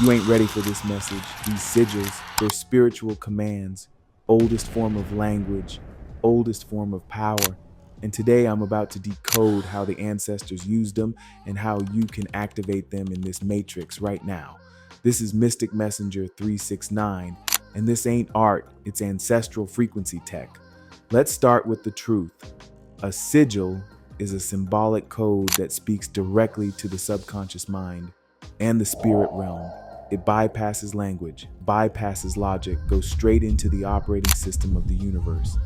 You ain't ready for this message. These sigils, they're spiritual commands, oldest form of language, oldest form of power. And today I'm about to decode how the ancestors used them and how you can activate them in this matrix right now. This is Mystic Messenger 369, and this ain't art, it's ancestral frequency tech. Let's start with the truth. A sigil is a symbolic code that speaks directly to the subconscious mind and the spirit realm. It bypasses language, bypasses logic, goes straight into the operating system of the universe.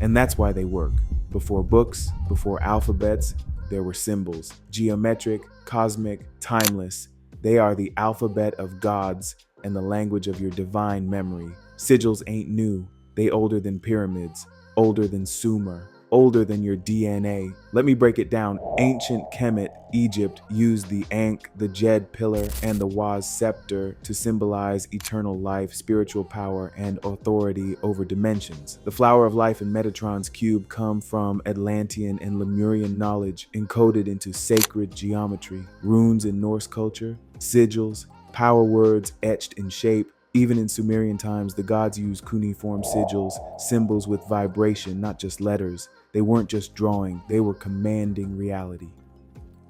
And that's why they work. Before books, before alphabets, there were symbols. Geometric, cosmic, timeless. They are the alphabet of gods and the language of your divine memory. Sigils ain't new. They older than pyramids, older than Sumer, older than your DNA. Let me break it down. Ancient Kemet, Egypt, used the Ankh, the Jed pillar, and the Waz scepter to symbolize eternal life, spiritual power, and authority over dimensions. The flower of life and Metatron's Cube come from Atlantean and Lemurian knowledge encoded into sacred geometry. Runes in Norse culture, sigils, power words etched in shape. Even in Sumerian times, the gods used cuneiform sigils, symbols with vibration, not just letters. They weren't just drawing, they were commanding reality.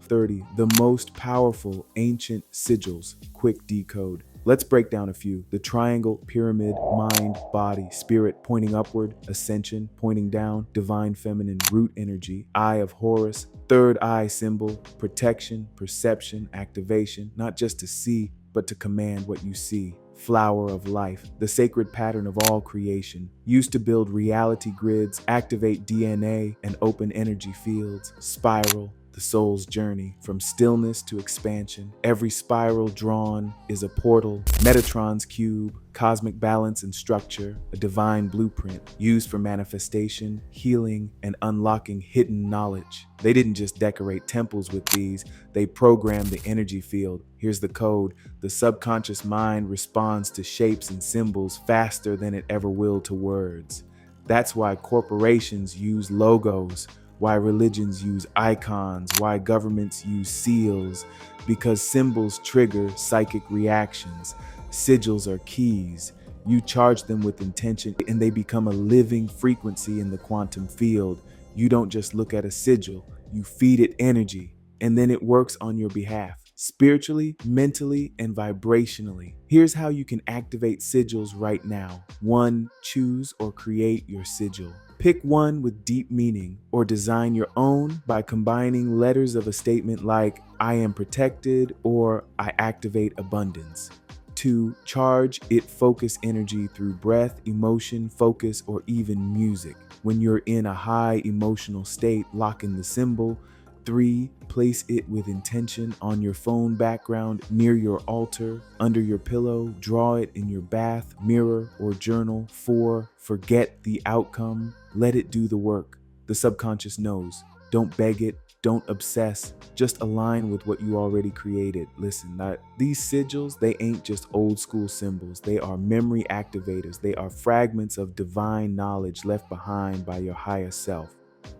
30. The most powerful ancient sigils. Quick decode. Let's break down a few. The triangle, pyramid, mind, body, spirit pointing upward, ascension pointing down, divine feminine root energy, Eye of Horus, third eye symbol, protection, perception, activation, not just to see, but to command what you see. Flower of life, the sacred pattern of all creation, used to build reality grids, activate DNA, and open energy fields. Spiral, the soul's journey, from stillness to expansion. Every spiral drawn is a portal. Metatron's Cube, cosmic balance and structure, a divine blueprint used for manifestation, healing, and unlocking hidden knowledge. They didn't just decorate temples with these, they programmed the energy field. Here's the code. The subconscious mind responds to shapes and symbols faster than it ever will to words. That's why corporations use logos, why religions use icons, why governments use seals, because symbols trigger psychic reactions. Sigils are keys. You charge them with intention and they become a living frequency in the quantum field. You don't just look at a sigil, you feed it energy, and then it works on your behalf, spiritually, mentally, and vibrationally. Here's how you can activate sigils right now. 1. Choose or create your sigil. Pick one with deep meaning or design your own by combining letters of a statement like, I am protected or I activate abundance. 2. Charge it focus energy through breath, emotion, focus, or even music. When you're in a high emotional state, lock in the symbol. 3. Place it with intention on your phone background, near your altar, under your pillow. Draw it in your bath, mirror, or journal. 4. Forget the outcome. Let it do the work. The subconscious knows. Don't beg it. Don't obsess. Just align with what you already created. Listen, these sigils, they ain't just old school symbols. They are memory activators. They are fragments of divine knowledge left behind by your higher self.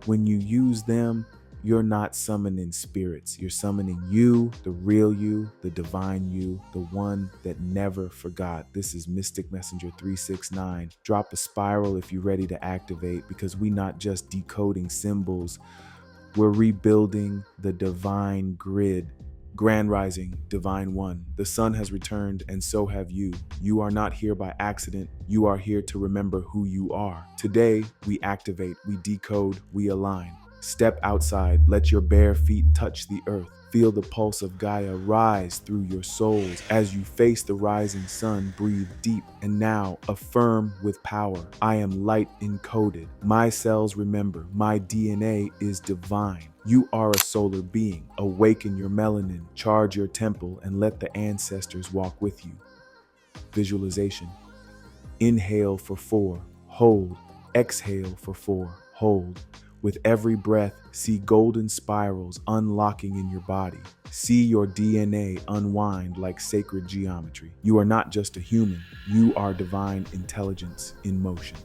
When you use them, you're not summoning spirits. You're summoning you, the real you, the divine you, the one that never forgot. This is Mystic Messenger 369. Drop a spiral if you're ready to activate, because we not just decoding symbols, we're rebuilding the divine grid. Grand Rising, Divine One. The sun has returned and so have you. You are not here by accident. You are here to remember who you are. Today, we activate, we decode, we align. Step outside, let your bare feet touch the earth. Feel the pulse of Gaia rise through your souls. As you face the rising sun, breathe deep. And now, affirm with power. I am light encoded. My cells remember, my DNA is divine. You are a solar being. Awaken your melanin, charge your temple, and let the ancestors walk with you. Visualization. Inhale for 4, hold. Exhale for 4, hold. With every breath, see golden spirals unlocking in your body. See your DNA unwind like sacred geometry. You are not just a human, you are divine intelligence in motion.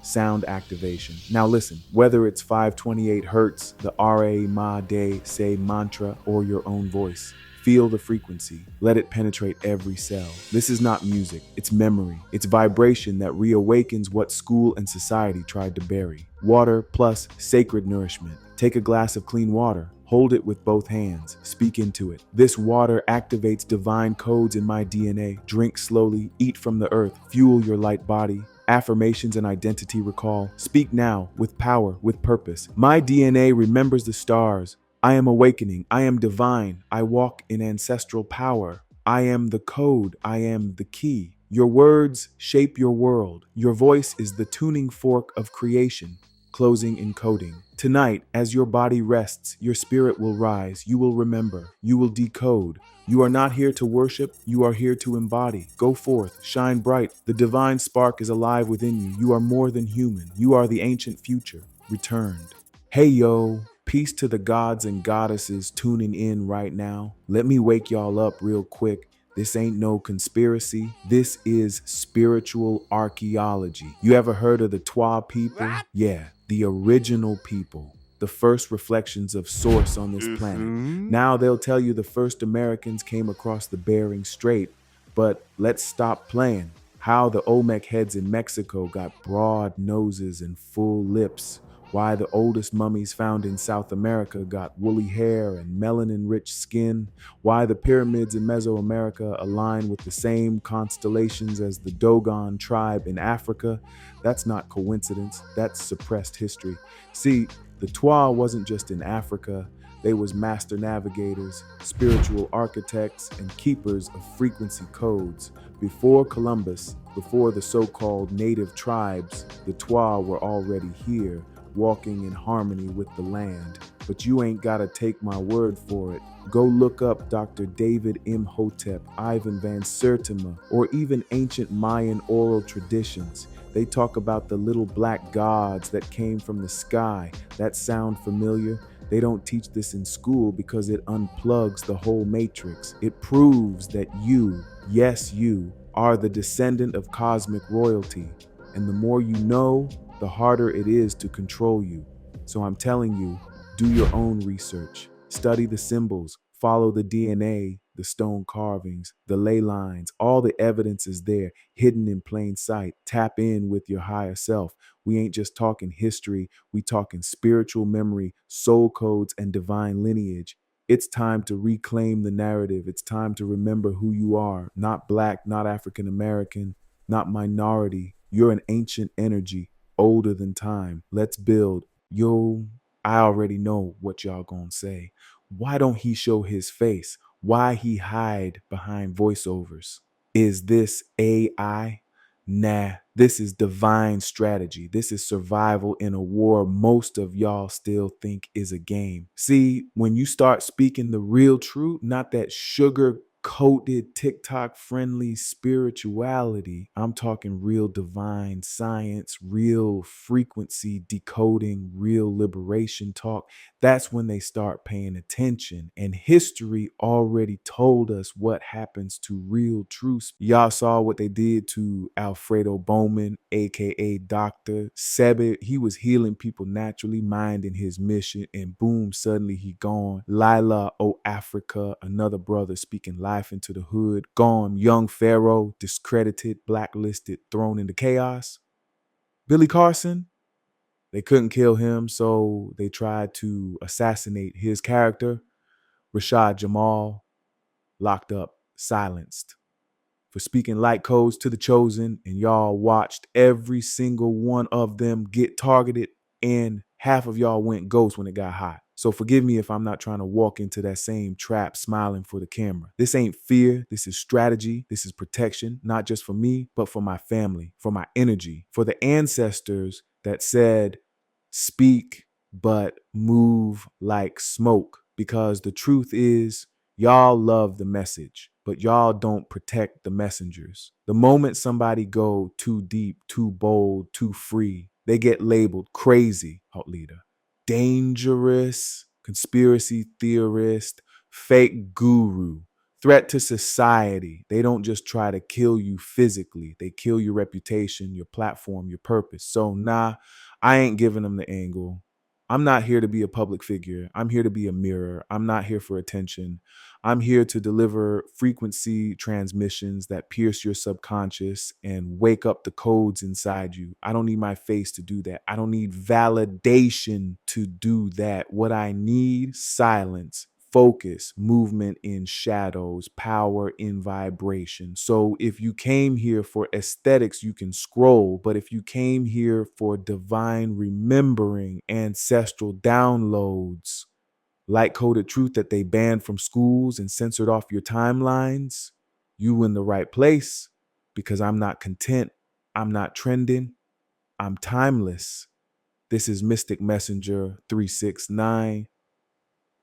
Sound activation. Now listen, whether it's 528 hertz, the Ra Ma De Say mantra, or your own voice, Feel the frequency. Let it penetrate every cell. This is not music, it's memory. It's vibration that reawakens what school and society tried to bury. Water plus sacred nourishment. Take a glass of clean water. Hold it with both hands. Speak into it. This water activates divine codes in my DNA. Drink slowly. Eat from the earth. Fuel your light body. Affirmations and identity recall. Speak now with power, with purpose. My DNA remembers the stars. I am awakening. I am divine. I walk in ancestral power. I am the code. I am the key. Your words shape your world. Your voice is the tuning fork of creation. Closing encoding. Tonight, as your body rests, your spirit will rise. You will remember. You will decode. You are not here to worship. You are here to embody. Go forth. Shine bright. The divine spark is alive within you. You are more than human. You are the ancient future, returned. Hey, yo. Peace to the gods and goddesses tuning in right now. Let me wake y'all up real quick. This ain't no conspiracy. This is spiritual archaeology. You ever heard of the Twa people? What? Yeah, the original people. The first reflections of source on this planet. Now they'll tell you the first Americans came across the Bering Strait, but let's stop playing. How the Olmec heads in Mexico got broad noses and full lips. Why the oldest mummies found in South America got woolly hair and melanin-rich skin. Why the pyramids in Mesoamerica align with the same constellations as the Dogon tribe in Africa. That's not coincidence, that's suppressed history. See, the Twa wasn't just in Africa. They was master navigators, spiritual architects, and keepers of frequency codes. Before Columbus, before the so-called native tribes, the Twa were already here, walking in harmony with the land. But you ain't gotta take my word for it. Go look up Dr. David Imhotep, Ivan van Sertima, or even ancient Mayan oral traditions. They talk about the little black gods that came from the sky. That sound familiar? They don't teach this in school because it unplugs the whole matrix. It proves that you, yes you, are the descendant of cosmic royalty. And the more you know, the harder it is to control you. So I'm telling you, do your own research. Study the symbols, follow the DNA, the stone carvings, the ley lines. All the evidence is there, hidden in plain sight. Tap in with your higher self. We ain't just talking history, we talking spiritual memory, soul codes, and divine lineage. It's time to reclaim the narrative. It's time to remember who you are. Not black, not African American, not minority. You're an ancient energy, older than time. Let's build. Yo, I already know what y'all gonna say. Why don't he show his face? Why he hide behind voiceovers? Is this AI? Nah, this is divine strategy. This is survival in a war most of y'all still think is a game. See, when you start speaking the real truth, not that sugar coated TikTok friendly spirituality, I'm talking real divine science, real frequency decoding, real liberation talk. That's when they start paying attention. And history already told us what happens to real truth. Y'all saw what they did to Alfredo Bowman, aka Dr. Sebit. He was healing people naturally, minding his mission, and boom, suddenly he gone. Lila O Africa, another brother speaking life into the hood, gone. Young Pharaoh, discredited, blacklisted, thrown into chaos. Billy Carson, they couldn't kill him, so they tried to assassinate his character. Rashad Jamal, locked up, silenced for speaking light codes to the chosen, and y'all watched every single one of them get targeted, and half of y'all went ghost when it got hot. So forgive me if I'm not trying to walk into that same trap smiling for the camera. This ain't fear, this is strategy, this is protection, not just for me, but for my family, for my energy, for the ancestors that said, speak, but move like smoke. Because the truth is, y'all love the message, but y'all don't protect the messengers. The moment somebody go too deep, too bold, too free, they get labeled crazy, hot leader, dangerous, conspiracy theorist, fake guru, threat to society. They don't just try to kill you physically. They kill your reputation, your platform, your purpose. So nah, I ain't giving them the angle. I'm not here to be a public figure. I'm here to be a mirror. I'm not here for attention. I'm here to deliver frequency transmissions that pierce your subconscious and wake up the codes inside you. I don't need my face to do that. I don't need validation to do that. What I need, silence, focus, movement in shadows, power in vibration. So if you came here for aesthetics, you can scroll. But if you came here for divine remembering, ancestral downloads, light coded truth that they banned from schools and censored off your timelines, you in the right place, because I'm not content. I'm not trending. I'm timeless. This is Mystic Messenger 369.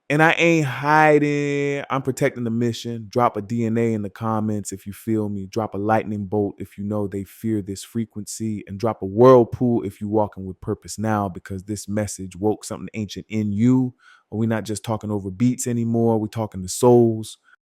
And I ain't hiding. I'm protecting the mission. Drop a DNA in the comments if you feel me. Drop a lightning bolt if you know they fear this frequency. And drop a whirlpool if you walking with purpose now, because this message woke something ancient in you. We're not just talking over beats anymore. We're talking to souls.